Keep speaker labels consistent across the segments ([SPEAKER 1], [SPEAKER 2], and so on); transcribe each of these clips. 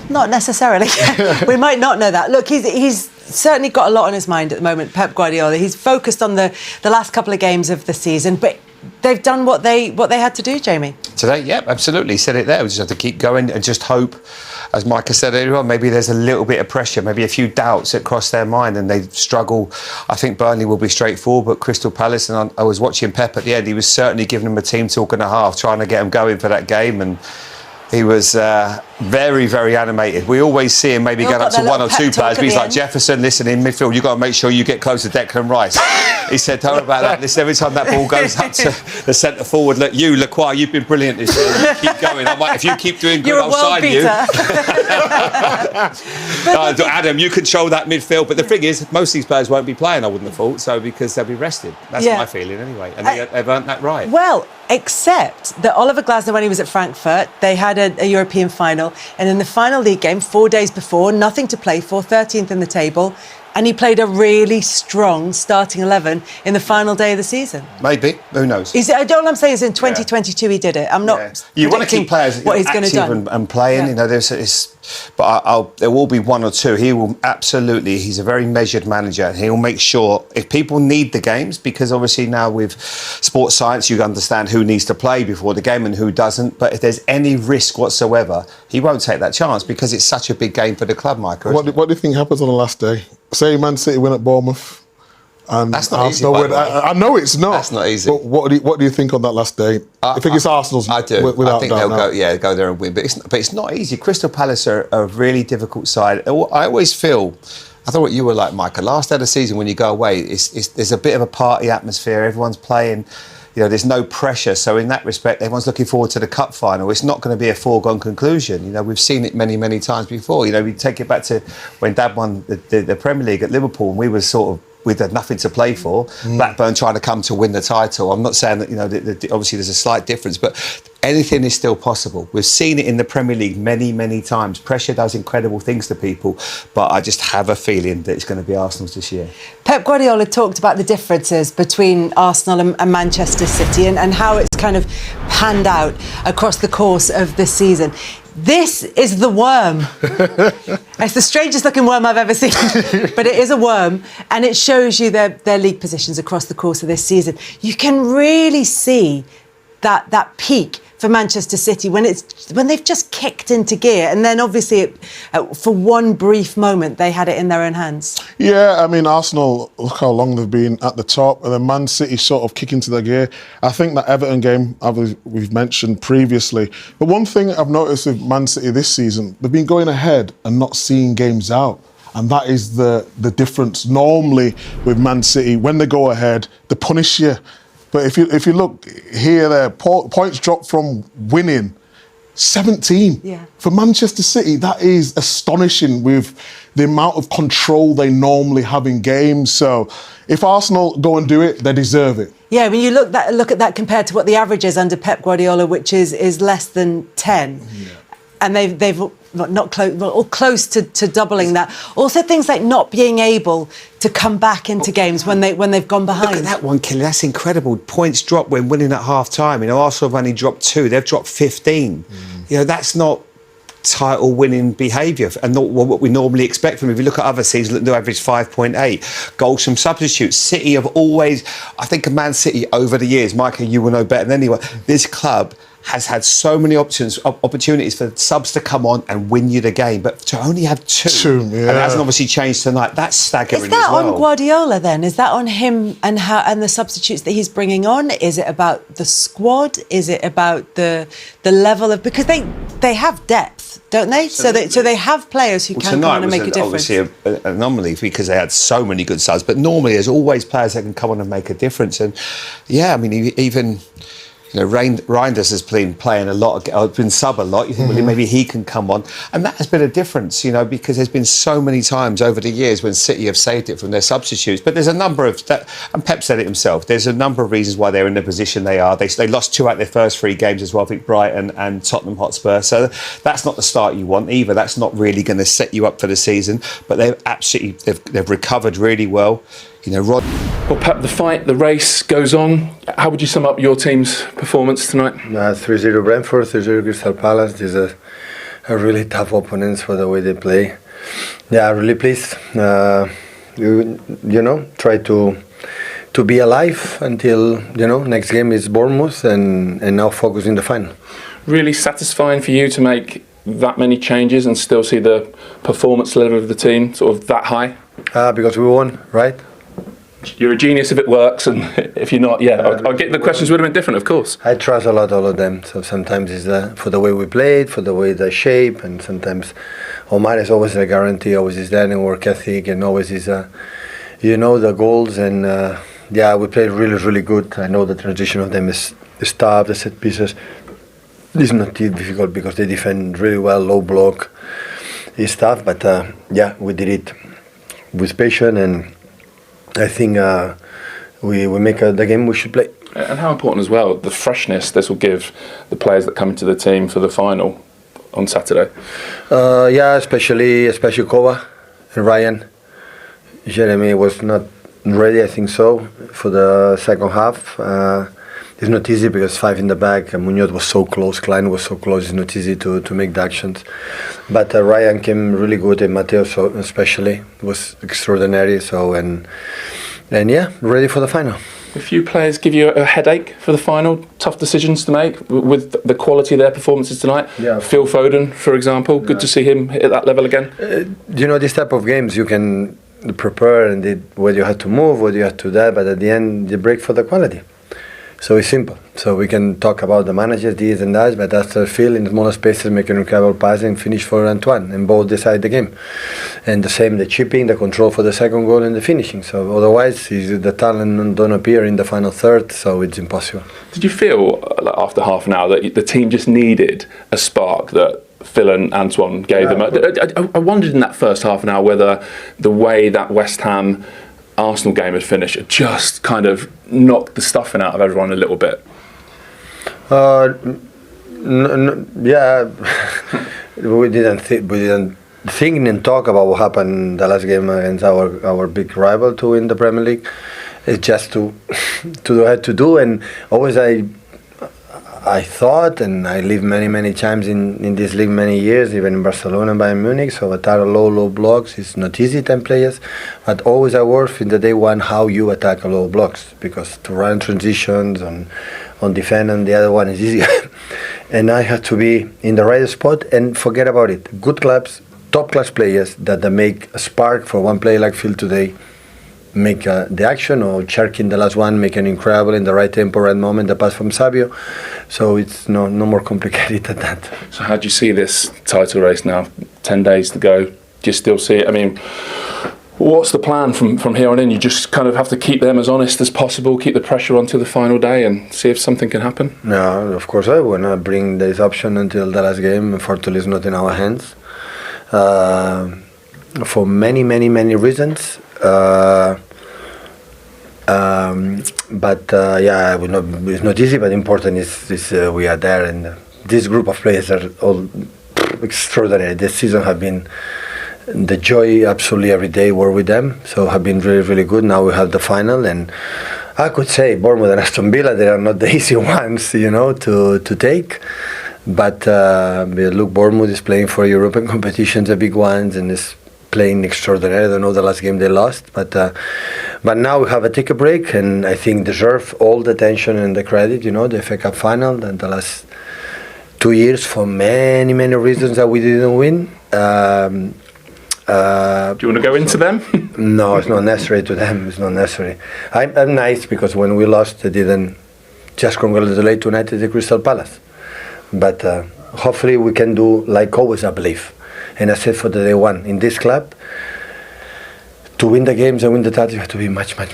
[SPEAKER 1] Not necessarily. We might not know that. Look, he's certainly got a lot on his mind at the moment, Pep Guardiola. He's focused on the last couple of games of the season, but they've done what they had to do, Jamie.
[SPEAKER 2] Today, yeah, absolutely. He said it there. We just have to keep going and just hope, as Micah said earlier on, maybe there's a little bit of pressure, maybe a few doubts that cross their mind and they struggle. I think Burnley will be straightforward, but Crystal Palace, and I was watching Pep at the end, he was certainly giving them a team talk and a half, trying to get them going for that game, and he was very, very animated. We always see him maybe going up to one or two players, but he's like, Jefferson, listen, in midfield, you've got to make sure you get close to Declan Rice. He said, don't worry about that. Listen, every time that ball goes up to the centre forward, look, you, Lacroix, you've been brilliant this year. You keep going. I'm like, if you keep doing good, I'll sign you. Adam, you control that midfield. But the thing is, most of these players won't be playing, I wouldn't have thought, so because they'll be rested. That's my feeling anyway. And they've earned that right.
[SPEAKER 1] Well, except that Oliver Glasner, when he was at Frankfurt, they had a European final, and in the final league game 4 days before, nothing to play for, 13th in the table, and he played a really strong starting 11 in the final day of the season.
[SPEAKER 2] Maybe, who knows?
[SPEAKER 1] All I'm saying is in 2022 he did it. I'm not.
[SPEAKER 2] You want to keep players
[SPEAKER 1] what he's going to do
[SPEAKER 2] and playing. You know, but there will be one or two. He will absolutely. He's a very measured manager, and he'll make sure if people need the games, because obviously now with sports science you understand who needs to play before the game and who doesn't. But if there's any risk whatsoever, he won't take that chance because it's such a big game for the club, Michael.
[SPEAKER 3] What do you think happens on the last day? Say Man City win at Bournemouth. And
[SPEAKER 2] that's not easy.
[SPEAKER 3] I know it's not.
[SPEAKER 2] That's not easy.
[SPEAKER 3] But what do you think on that last day? I think it's Arsenal's.
[SPEAKER 2] I do.
[SPEAKER 3] Without
[SPEAKER 2] I think
[SPEAKER 3] doubt
[SPEAKER 2] they'll go there and win. But it's not easy. Crystal Palace are a really difficult side. I always feel. I thought what you were like, Micah. Last day of the season, when you go away, there's a bit of a party atmosphere. Everyone's playing. You know, there's no pressure. So in that respect, everyone's looking forward to the cup final. It's not going to be a foregone conclusion. You know, we've seen it many, many times before. You know, we take it back to when Dad won the Premier League at Liverpool, and we were sort of, we'd had nothing to play for. Blackburn trying to come to win the title. I'm not saying that, you know, obviously there's a slight difference, but anything is still possible. We've seen it in the Premier League many, many times. Pressure does incredible things to people, but I just have a feeling that it's going to be Arsenal's this year.
[SPEAKER 1] Pep Guardiola talked about the differences between Arsenal and Manchester City and how it's kind of panned out across the course of the season. This is the worm. It's the strangest looking worm I've ever seen, but it is a worm, and it shows you their league positions across the course of this season. You can really see that peak for Manchester City when they've just kicked into gear, and then obviously for one brief moment they had it in their own hands. Yeah,
[SPEAKER 3] I mean, Arsenal, look how long they've been at the top, and then Man City sort of kick into their gear. I think that Everton game we've mentioned previously, but one thing I've noticed with Man City this season, they've been going ahead and not seeing games out. And that is the difference. Normally with Man City, when they go ahead, they punish you. But if you look here, there points dropped from winning 17.
[SPEAKER 1] Yeah.
[SPEAKER 3] For Manchester City, that is astonishing with the amount of control they normally have in games. So if Arsenal go and do it, they deserve it.
[SPEAKER 1] Yeah, when you look at that compared to what the average is under Pep Guardiola, which is less than 10. Yeah. And they've not close, or close to doubling that. Also, things like not being able to come back into games when they've gone behind.
[SPEAKER 2] Look at that one, Kelly. That's incredible. Points dropped when winning at half time. You know, Arsenal have only dropped 2. They've dropped 15. You know, that's not title-winning behaviour and not what we normally expect from them. If you look at other seasons, they average 5.8 goals from substitutes. City have always, I think, of Man City over the years. Michael, you will know better than anyone. This club has had so many opportunities for subs to come on and win you the game, but to only have 2, and it hasn't obviously changed tonight. That's staggering.
[SPEAKER 1] Is that
[SPEAKER 2] as well.
[SPEAKER 1] on Guardiola then? Is that on him and the substitutes that he's bringing on? Is it about the squad? Is it about the level of, because they have depth, don't they? So they have players who can come on and make a difference.
[SPEAKER 2] Obviously an anomaly because they had so many good subs, but normally there's always players that can come on and make a difference. And yeah, I mean, even, you know, Reinders has been playing a lot, been sub a lot. You think, well, maybe he can come on. And that has been a difference, you know, because there's been so many times over the years when City have saved it from their substitutes. But there's a number of, and Pep said it himself, there's a number of reasons why they're in the position they are. They lost 2 out of their first 3 games as well, I think Brighton and Tottenham Hotspur. So that's not the start you want either. That's not really going to set you up for the season. But they've recovered really well. You know,
[SPEAKER 4] Well, Pep, the race goes on. How would you sum up your team's performance tonight?
[SPEAKER 5] 3-0 Brentford, 3-0 Crystal Palace. This is are really tough opponents for the way they play. Yeah, really pleased. Try to be alive until next game is Bournemouth, and now focus in the final.
[SPEAKER 4] Really satisfying for you to make that many changes and still see the performance level of the team sort of that high?
[SPEAKER 5] Because we won, right?
[SPEAKER 4] You're a genius if it works, and if you're not, I'll get the questions would have been different, of course.
[SPEAKER 5] I trust a lot all of them. So sometimes it's for the way we played, for the way they shape, and sometimes Omar is always a guarantee, always is there in work ethic, and always is the goals. And we played really, really good. I know the transition of them is tough, the set pieces. It's not difficult because they defend really well, low block. It's tough, but we did it with patience, and I think we make the game we should play.
[SPEAKER 4] And how important as well, the freshness this will give the players that come into the team for the final on Saturday. Especially Kova and Ryan. Yeremy was not ready, I think so, for the second half. It's not easy because 5 in the back, and Munoz was so close, Klein was so close, it's not easy to make the actions. But Ryan came really good, and Mateo especially was extraordinary. So, and ready for the final. A few players give you a headache for the final, tough decisions to make with the quality of their performances tonight. Yeah. Phil Foden, for example, good to see him hit that level again. This type of games you can prepare and where you have to move, where you have to that, but at the end you break for the quality. So it's simple. So we can talk about the managers, this and that, but after Phil in smaller spaces making incredible passing, finish for Antoine, and both decide the game. And the same, the chipping, the control for the second goal, and the finishing. So otherwise, the talent don't appear in the final third, so it's impossible. Did you feel after half an hour that the team just needed a spark that Phil and Antoine gave them? I wondered in that first half an hour whether the way that West Ham Arsenal game had finished, it just kind of knocked the stuffing out of everyone a little bit. We didn't think and talk about what happened the last game against our big rival to win the Premier League. It's just to have to do, and always I thought, and I lived many times in this league many years, even in Barcelona and Bayern Munich, so attack low blocks is not easy, 10 players, but always I work in the day one how you attack low blocks, because to run transitions on defend and the other one is easier. And I have to be in the right spot and forget about it. Good clubs, top class players that make a spark for one player like Phil today, make the action, or Cherky in the last one, make an incredible in the right tempo, right moment, the pass from Savio. So it's no more complicated than that. So how do you see this title race now? 10 days to go. Do you still see it? I mean, what's the plan from here on in? You just kind of have to keep them as honest as possible, keep the pressure on till the final day and see if something can happen? No, of course I want to bring this option until the last game. Unfortunately, it's not in our hands. For many reasons. It's not easy, but important is we are there, and this group of players are all extraordinary. This season have been the joy absolutely every day we're with them, so have been really good. Now we have the final, and I could say Bournemouth and Aston Villa, they are not the easy ones, to take. But look, Bournemouth is playing for European competitions, the big ones, and is playing extraordinary. I don't know the last game they lost, but now we have a take a break, and I think deserve all the attention and the credit. The FA Cup final and the last 2 years for many reasons that we didn't win. Do you want to go into them? No, it's not necessary to them. It's not necessary. I'm nice because when we lost, they didn't just congratulate United the Crystal Palace, but hopefully we can do like always, I believe. And I said for the day one, in this club, to win the games and win the title, you have to be much better.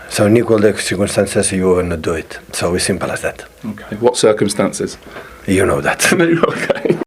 [SPEAKER 4] So in equal the circumstances, you will not do it. So it's simple as that. Okay. What circumstances? You know that. Okay.